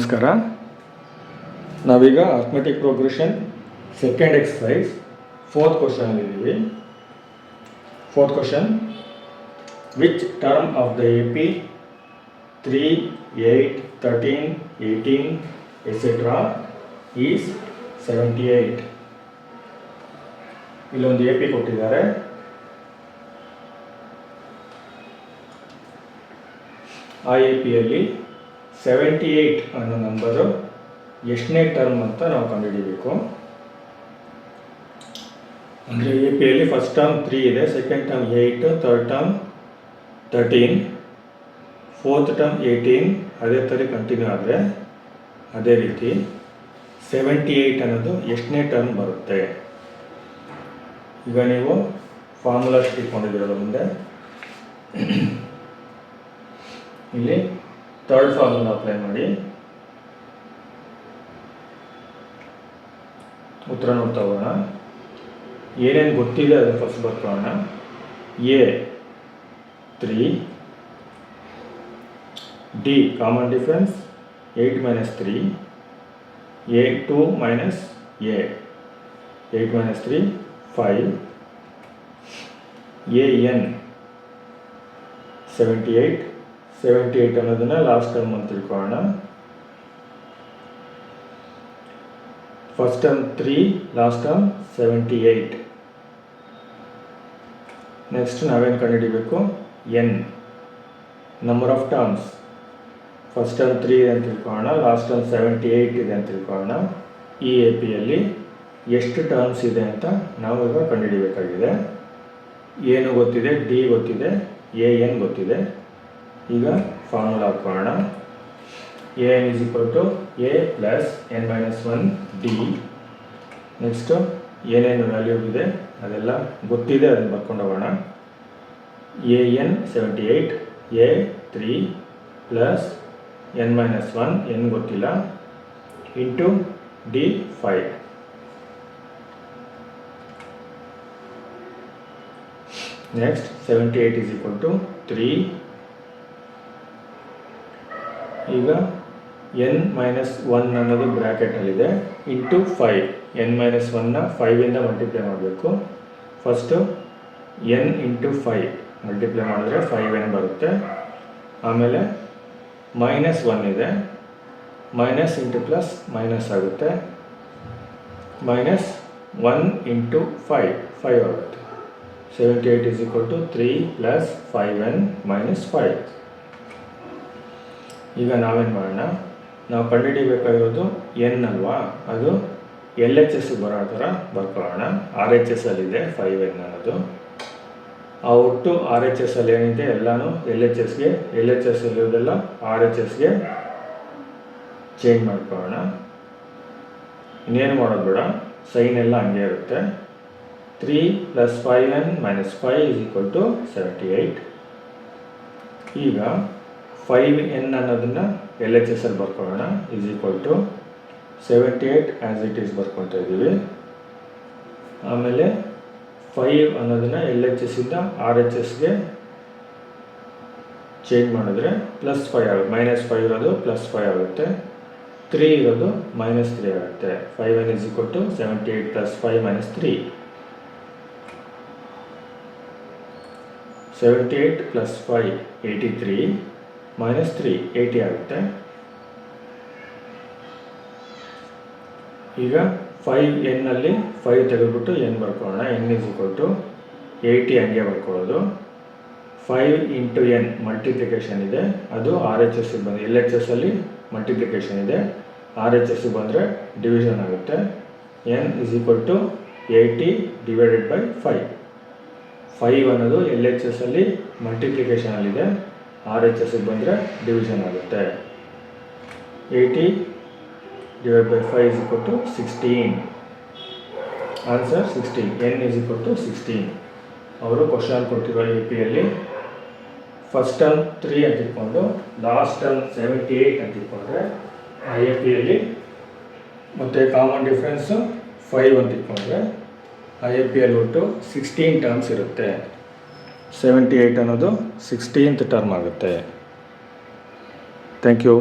ನಮಸ್ಕಾರ. ನಾವೀಗ arithmetic progression second exercise fourth question ಇದ್ದೀವಿ. Fourth question, which term of the AP 3, 8, 13, 18 etcetera is 78. ಇಲ್ಲೊಂದು AP ಕೊಟ್ಟಿದ್ದಾರೆ. ಆ APಯಲ್ಲಿ 78 ಅನ್ನೋ ನಂಬರು ಎಷ್ಟನೇ ಟರ್ಮ್ ಅಂತ ನಾವು ಕಂಡುಹಿಡಿಯಬೇಕು. ಅಂದರೆ APಯಲ್ಲಿ ಫಸ್ಟ್ ಟರ್ಮ್ 3 ಇದೆ, second term 8, third term 13, fourth term 18. ಅದೇ ಥರ ಕಂಟಿನ್ಯೂ ಆದರೆ ಅದೇ ರೀತಿ 78 ಅನ್ನೋದು ಎಷ್ಟನೇ ಟರ್ಮ್ ಬರುತ್ತೆ. ಈಗ ನೀವು ಫಾರ್ಮುಲಾ ಇಟ್ಕೊಂಡಿದ್ದೀರಲ್ಲ ಮುಂದೆ, ಇಲ್ಲಿ ಥರ್ಡ್ ಫಾರ್ಮುಲಾ ಅಪ್ಲೈ ಮಾಡಿ ಉತ್ತರ ನೋಡ್ತಾ ಹೋಗೋಣ. ಏನೇನು ಗೊತ್ತಿದೆ ಅದನ್ನು ಫಸ್ಟ್ ಬರ್ಕೊಳ್ಳೋಣ. A 3, D common difference 8 minus 3, A 2 minus A 8 minus 3 5, AN 78 ಅನ್ನೋದನ್ನ ಲಾಸ್ಟ್ ಟರ್ಮ್ ಅಂತ ತಿಳ್ಕೊಳ್ಳೋಣ. First term 3, last term 78. Next ನಾವೇನು ಕಂಡುಹಿಡಿಬೇಕು, N number of terms. First term 3 ಇದೆ ಅಂತ ತಿಳ್ಕೊಳ್ಳೋಣ, ಲಾಸ್ಟ್ ಟರ್ಮ್ 78 ಇದೆ ಅಂತ ತಿಳ್ಕೊಳ್ಳೋಣ. ಈ APಯಲ್ಲಿ ಎಷ್ಟು ಟರ್ಮ್ಸ್ ಇದೆ ಅಂತ ನಾವು ಈಗ ಕಂಡುಹಿಡಿಯಬೇಕಾಗಿದೆ. ಏನು ಗೊತ್ತಿದೆ, D ಗೊತ್ತಿದೆ, AN ಗೊತ್ತಿದೆ. ಈಗ ಫಾರ್ಮುಲಾ ಹಾಕೋಣ. AN is equal to A plus N minus 1 D. Next ಏನೇನು ವ್ಯಾಲ್ಯೂ ಇದೆ ಅದೆಲ್ಲ ಗೊತ್ತಿದೆ, ಅದನ್ನು ಬರ್ಕೊಂಡು ಹೋಗೋಣ. AN 78, A 3 plus N minus 1, N ಗೊತ್ತಿಲ್ಲ, into D 5. Next 78 is equal to 3. ಈಗ N minus 1 ಅನ್ನೋದು ಬ್ರ್ಯಾಕೆಟಲ್ಲಿದೆ, ಇಂಟು 5. N minus 1ನ 5ಇಂದ ಮಲ್ಟಿಪ್ಲೈ ಮಾಡಬೇಕು. ಫಸ್ಟು N ಇಂಟು 5 ಮಲ್ಟಿಪ್ಲೈ ಮಾಡಿದ್ರೆ 5N ಬರುತ್ತೆ. ಆಮೇಲೆ ಮೈನಸ್ 1 ಇದೆ, ಮೈನಸ್ ಇಂಟು ಪ್ಲಸ್ ಮೈನಸ್ ಆಗುತ್ತೆ. ಮೈನಸ್ 1 ಇಂಟು 5 ಆಗುತ್ತೆ. 78 is equal to 3 plus 5N minus 5. ಈಗ ನಾವೇನು ಮಾಡೋಣ, ನಾವು ಕಂಡುಹಿಡಿಯಬೇಕಾಗಿರೋದು N ಅಲ್ವಾ, ಅದು LHS ಬರೋ ಥರ ಬರ್ಕೊಳ್ಳೋಣ. RHS ಅಲ್ಲಿದೆ 5N ಅನ್ನೋದು. ಆ ಒಟ್ಟು RHS ಅಲ್ಲಿ ಏನಿದೆ ಎಲ್ಲನೂ LHSಗೆ, LHS ಅಲ್ಲಿರೋದೆಲ್ಲ RHSಗೆ ಚೇಂಜ್ ಮಾಡ್ಕೊಳ್ಳೋಣ. ಇನ್ನೇನು ಮಾಡೋದು ಬೇಡ, ಸೈನ್ ಎಲ್ಲ ಹಂಗೆ ಇರುತ್ತೆ. 3 plus 5N minus 5 is equal to 78. ಈಗ 5N ಅನ್ನೋದನ್ನು LHS ಅಲ್ಲಿ ಬರ್ಕೊಳ್ಳೋಣ. is equal to 78 as it is ಬರ್ಕೊಳ್ತಾ ಇದ್ದೀವಿ. ಆಮೇಲೆ 5 ಅನ್ನೋದನ್ನು LHSಯಿಂದ RHSಗೆ ಚೇಂಜ್ ಮಾಡಿದ್ರೆ ಪ್ಲಸ್ 5 ಆಗುತ್ತೆ. ಮೈನಸ್ 5 ಇರೋದು ಪ್ಲಸ್ 5 ಆಗುತ್ತೆ, 3 ಇರೋದು ಮೈನಸ್ 3 ಆಗುತ್ತೆ. 5N is equal to 78 plus 5 minus 3. 78 plus 5 83 minus 3 80 ಆಗುತ್ತೆ. ಈಗ 5N ಅಲ್ಲಿ 5 ತೆಗೆದುಬಿಟ್ಟು N ಬರ್ಕೊಳ್ಳೋಣ. N is equal to 80 ಹಂಗೆ ಬರ್ಕೊಳ್ಳೋದು. 5 ಇಂಟು N ಮಲ್ಟಿಪ್ಲಿಕೇಶನ್ ಇದೆ, ಅದು RHSಗೆ ಬಂದು LHS ಅಲ್ಲಿ ಮಲ್ಟಿಪ್ಲಿಕೇಶನ್ ಇದೆ, RHSಗೆ ಬಂದರೆ ಡಿವಿಷನ್ ಆಗುತ್ತೆ. N is equal to 80 divided by 5. 5 ಅನ್ನೋದು LHS ಅಲ್ಲಿ ಮಲ್ಟಿಪ್ಲಿಕೇಶನಲ್ಲಿದೆ, RHSಗೆ ಬಂದರೆ ಡಿವಿಷನ್ ಆಗುತ್ತೆ. 80 divided by 5 is equal to 16. Answer 16. N is equal to 16. ಅವರು ಕ್ವಶನ್ ಕೊಟ್ಟಿರೋ APಯಲ್ಲಿ ಫಸ್ಟ್ ಟರ್ಮ್ 3 ಅಂತ ಇಟ್ಕೊಂಡು ಲಾಸ್ಟ್ ಟರ್ಮ್ 78 ಅಂತ ಇಟ್ಕೊಂಡ್ರೆ ಆ APಯಲ್ಲಿ ಮತ್ತು ಕಾಮನ್ ಡಿಫ್ರೆನ್ಸು 5 ಅಂತ ಇಟ್ಕೊಂಡ್ರೆ ಆ APಯಲ್ಲಿ ಒಟ್ಟು 16 ಟರ್ಮ್ಸ್ ಇರುತ್ತೆ. 78 ಅನ್ನೋದು 16th ಟರ್ಮ್ ಆಗುತ್ತೆ. Thank you.